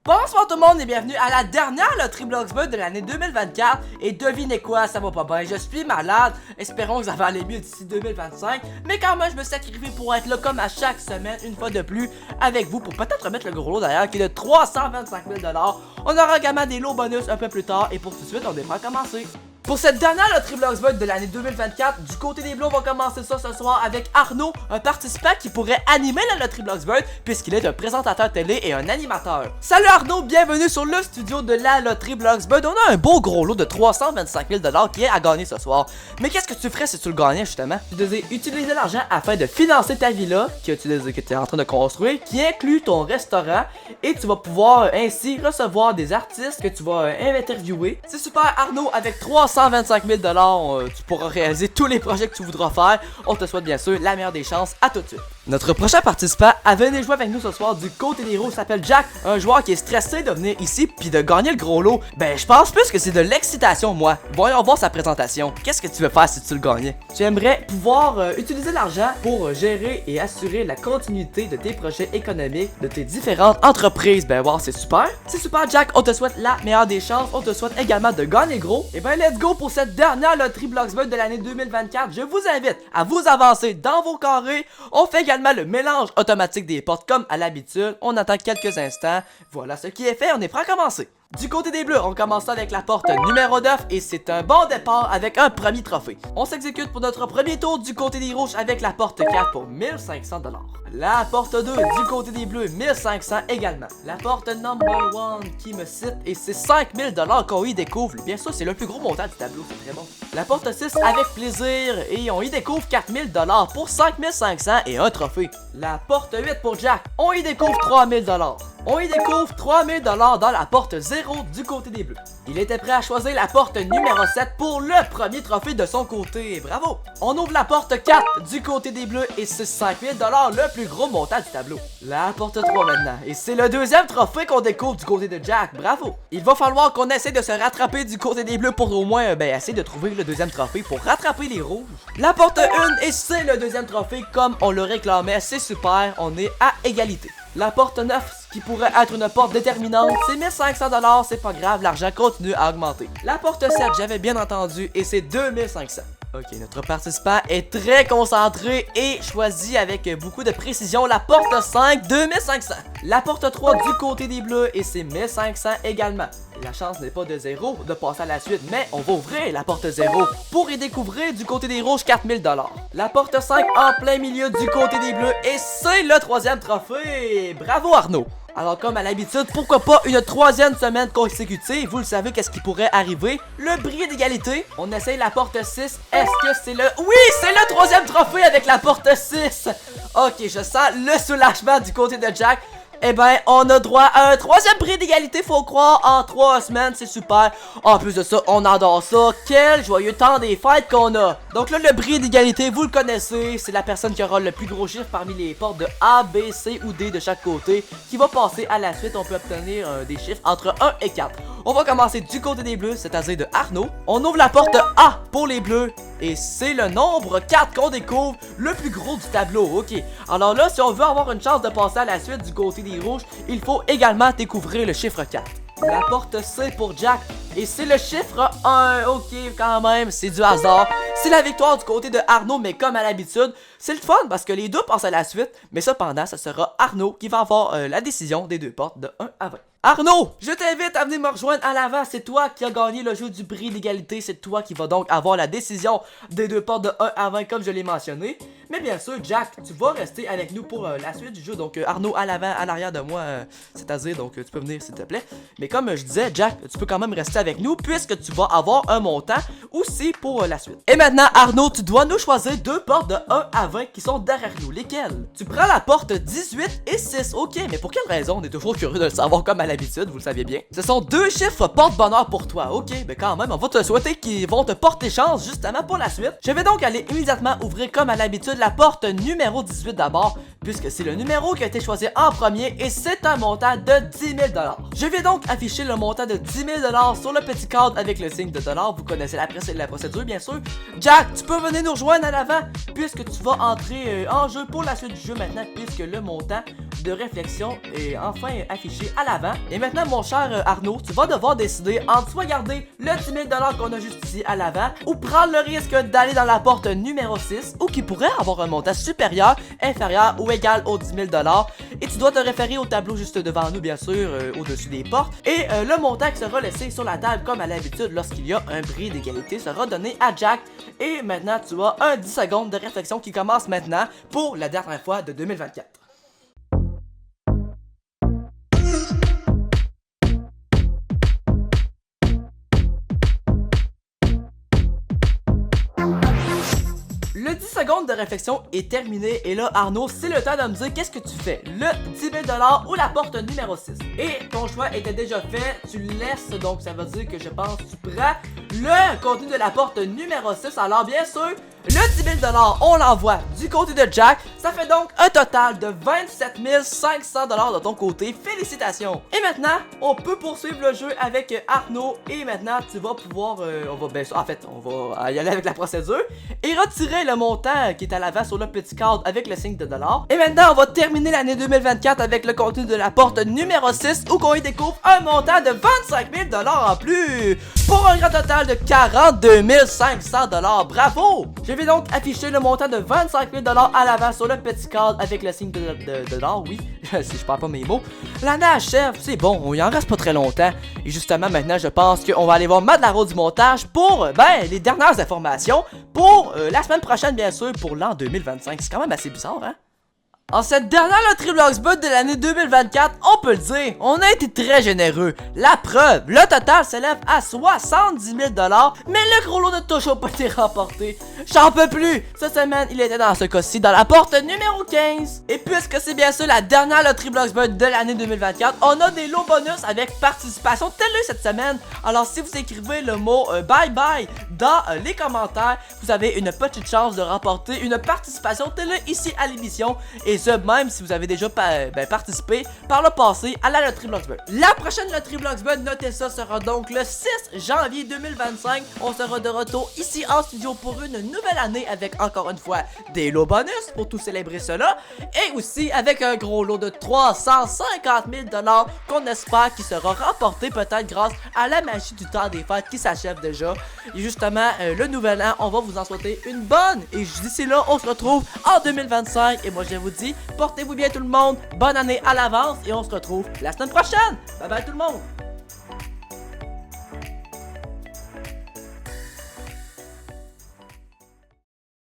Bonsoir tout le monde et bienvenue à la dernière loterie Bloxburg de l'année 2024. Et devinez quoi, ça va pas bien, je suis malade. Espérons que ça va aller mieux d'ici 2025. Mais quand même, je me suis sacrifié pour être là comme à chaque semaine, une fois de plus, avec vous, pour peut-être remettre le gros lot d'ailleurs, qui est de 325 000 $. On aura également des lots bonus un peu plus tard. Et pour tout de suite, on devrait commencer. Pour cette dernière loterie Bloxburg de l'année 2024, du côté des Bleus, on va commencer ça ce soir avec Arnaud, un participant qui pourrait animer la loterie Bloxburg puisqu'il est un présentateur télé et un animateur. Salut Arnaud, bienvenue sur le studio de la loterie Bloxburg. On a un beau gros lot de 325 000 $ qui est à gagner ce soir. Mais qu'est-ce que tu ferais si tu le gagnais justement? Tu devais utiliser l'argent afin de financer ta villa que tu es en train de construire, qui inclut ton restaurant, et tu vas pouvoir ainsi recevoir des artistes que tu vas interviewer. C'est super Arnaud, avec 325 000 $, tu pourras réaliser tous les projets que tu voudras faire. On te souhaite bien sûr la meilleure des chances. À tout de suite. Notre prochain participant a venu jouer avec nous ce soir du côté des roues, s'appelle Jack, un joueur qui est stressé de venir ici puis de gagner le gros lot. Ben je pense plus que c'est de l'excitation moi. Voyons voir sa présentation. Qu'est-ce que tu veux faire si tu le gagnais? Tu aimerais pouvoir utiliser l'argent pour gérer et assurer la continuité de tes projets économiques, de tes différentes entreprises. Ben wow, c'est super. C'est super Jack, on te souhaite la meilleure des chances. On te souhaite également de gagner gros. Et ben let's go pour cette dernière loterie Bloxburg de l'année 2024. Je vous invite à vous avancer dans vos carrés. On fait également le mélange automatique des portes comme à l'habitude. On attend quelques instants. Voilà ce qui est fait, on est prêt à commencer. Du côté des Bleus, on commence avec la porte numéro 9 et c'est un bon départ avec un premier trophée. On s'exécute pour notre premier tour du côté des Rouges avec la porte 4 pour 1500 $. La porte 2 du côté des Bleus, 1500 également. La porte number 1 qui me cite et c'est 5000 $ qu'on y découvre. Bien sûr, c'est le plus gros montant du tableau, c'est très bon. La porte 6 avec plaisir et on y découvre 4000 $ pour 5500 et un trophée. La porte 8 pour Jack, on y découvre 3000 $. On y découvre 3000 $ dans la porte 0 du côté des Bleus. Il était prêt à choisir la porte numéro 7 pour le premier trophée de son côté. Bravo! On ouvre la porte 4 du côté des Bleus et c'est 5000 $, le plus gros montant du tableau. La porte 3 maintenant. Et c'est le deuxième trophée qu'on découvre du côté de Jack. Bravo! Il va falloir qu'on essaie de se rattraper du côté des Bleus pour au moins essayer de trouver le deuxième trophée pour rattraper les rouges. La porte 1 et c'est le deuxième trophée comme on le réclamait. C'est super, on est à égalité. La porte 9, qui pourrait être une porte déterminante, c'est 1500 $, c'est pas grave, l'argent continue à augmenter. La porte 7, j'avais bien entendu, et c'est 2500. Ok, notre participant est très concentré et choisit avec beaucoup de précision la porte 5, 2500. La porte 3 du côté des Bleus et c'est 1500 également. La chance n'est pas de 0 de passer à la suite, mais on va ouvrir la porte 0 pour y découvrir du côté des Rouges 4000 $. La porte 5 en plein milieu du côté des Bleus et c'est le troisième trophée. Bravo Arnaud! Alors comme à l'habitude, pourquoi pas une troisième semaine consécutive? Vous le savez, qu'est-ce qui pourrait arriver? Le bris d'égalité. On essaye la porte 6. Est-ce que c'est le... Oui, c'est le troisième trophée avec la porte 6. Ok, je sens le soulagement du côté de Jack. Eh ben, on a droit à un troisième prix d'égalité, faut croire, en 3 semaines, c'est super. En plus de ça, on adore ça. Quel joyeux temps des fêtes qu'on a. Donc là, le prix d'égalité, vous le connaissez, c'est la personne qui aura le plus gros chiffre parmi les portes de A, B, C ou D de chaque côté qui va passer à la suite. On peut obtenir des chiffres entre 1 et 4. On va commencer du côté des Bleus, c'est-à-dire de Arnaud. On ouvre la porte A pour les Bleus. Et c'est le nombre 4 qu'on découvre, le plus gros du tableau, ok. Alors là, si on veut avoir une chance de passer à la suite du côté des Rouges, il faut également découvrir le chiffre 4. La porte C pour Jack, et c'est le chiffre 1, ok, quand même, c'est du hasard. C'est la victoire du côté de Arnaud, mais comme à l'habitude, c'est le fun parce que les deux passent à la suite, mais cependant, ce sera Arnaud qui va avoir la décision des deux portes de 1 à 20. Arnaud, je t'invite à venir me rejoindre à l'avant, c'est toi qui as gagné le jeu du prix d'égalité, c'est toi qui va donc avoir la décision des deux portes de 1 à 20 comme je l'ai mentionné. Mais bien sûr, Jack, tu vas rester avec nous pour la suite du jeu, donc Arnaud à l'avant, à l'arrière de moi, c'est-à-dire, donc tu peux venir s'il te plaît. Mais comme je disais, Jack, tu peux quand même rester avec nous puisque tu vas avoir un montant aussi pour la suite. Et maintenant, Arnaud, tu dois nous choisir deux portes de 1 à 20 qui sont derrière nous, lesquelles? Tu prends la porte 18 et 6, ok, mais pour quelle raison? On est toujours curieux de le savoir comme à l'habitude, vous le saviez bien. Ce sont deux chiffres porte-bonheur pour toi, ok, mais quand même, on va te souhaiter qu'ils vont te porter chance justement pour la suite. Je vais donc aller immédiatement ouvrir comme à l'habitude la porte numéro 18 d'abord, puisque c'est le numéro qui a été choisi en premier et c'est un montant de 10 000 $. Je vais donc afficher le montant de 10 000 $ sur le petit cadre avec le signe de dollar, vous connaissez la procédure bien sûr. Jack, tu peux venir nous rejoindre à l'avant, puisque tu vas entrer en jeu pour la suite du jeu maintenant, puisque le montant de réflexion est enfin affiché à l'avant. Et maintenant, mon cher Arnaud, tu vas devoir décider entre soit garder le 10 000 $ qu'on a juste ici à l'avant, ou prendre le risque d'aller dans la porte numéro 6, ou qui pourrait avoir un montant supérieur, inférieur ou égal aux 10 000 $. Et tu dois te référer au tableau juste devant nous, bien sûr, au-dessus des portes. Et le montant qui sera laissé sur la table, comme à l'habitude, lorsqu'il y a un bris d'égalité, sera donné à Jack. Et maintenant, tu as un 10 secondes de réflexion qui commence maintenant pour la dernière fois de 2024. Le 10 secondes de réflexion est terminé et là Arnaud, c'est le temps de me dire qu'est-ce que tu fais, le 10 000 $ ou la porte numéro 6. Et ton choix était déjà fait, tu le laisses, donc ça veut dire que je pense que tu prends le contenu de la porte numéro 6. Alors bien sûr, le 10 000 $, on l'envoie du côté de Jack. Ça fait donc un total de 27 500 $ de ton côté. Félicitations! Et maintenant, on peut poursuivre le jeu avec Arnaud. Et maintenant, tu vas pouvoir... on va y aller avec la procédure. Et retirer le montant qui est à l'avant sur le petit cadre avec le signe de $. Et maintenant, on va terminer l'année 2024 avec le contenu de la porte numéro 6. Où qu'on y découvre un montant de 25 000 $ en plus. Pour un grand total de 42 500 $. Bravo! Je vais donc afficher le montant de 25 000 $ à l'avant sur le petit cadre avec le signe de l'or, oui, si je parle pas mes mots. L'année achève, c'est bon, il en reste pas très longtemps. Et justement, maintenant, je pense qu'on va aller voir Madlaro du montage pour, les dernières informations pour la semaine prochaine, bien sûr, pour l'an 2025. C'est quand même assez bizarre, hein? En cette dernière loterie Bloxburg de l'année 2024, on peut le dire, on a été très généreux. La preuve, le total s'élève à 70 000 $, mais le gros lot n'a toujours pas été remporté. J'en peux plus! Cette semaine, il était dans ce cas-ci dans la porte numéro 15. Et puisque c'est bien sûr la dernière loterie Bloxburg de l'année 2024, on a des lots bonus avec participation télé cette semaine. Alors si vous écrivez le mot bye bye dans les commentaires, vous avez une petite chance de remporter une participation télé ici à l'émission. Et ce, même si vous avez déjà participé par le passé à la loterie Bloxburg. La prochaine loterie Bloxburg, notez ça, sera donc le 6 janvier 2025. On sera de retour ici en studio pour une nouvelle année avec encore une fois des lots bonus pour tout célébrer cela. Et aussi avec un gros lot de 350 000 $ qu'on espère qui sera remporté peut-être grâce à la magie du temps des fêtes qui s'achève déjà. Et justement, le nouvel an, on va vous en souhaiter une bonne. Et d'ici là, on se retrouve en 2025. Et moi, je vous dis, portez-vous bien tout le monde, bonne année à l'avance et on se retrouve la semaine prochaine. Bye bye tout le monde.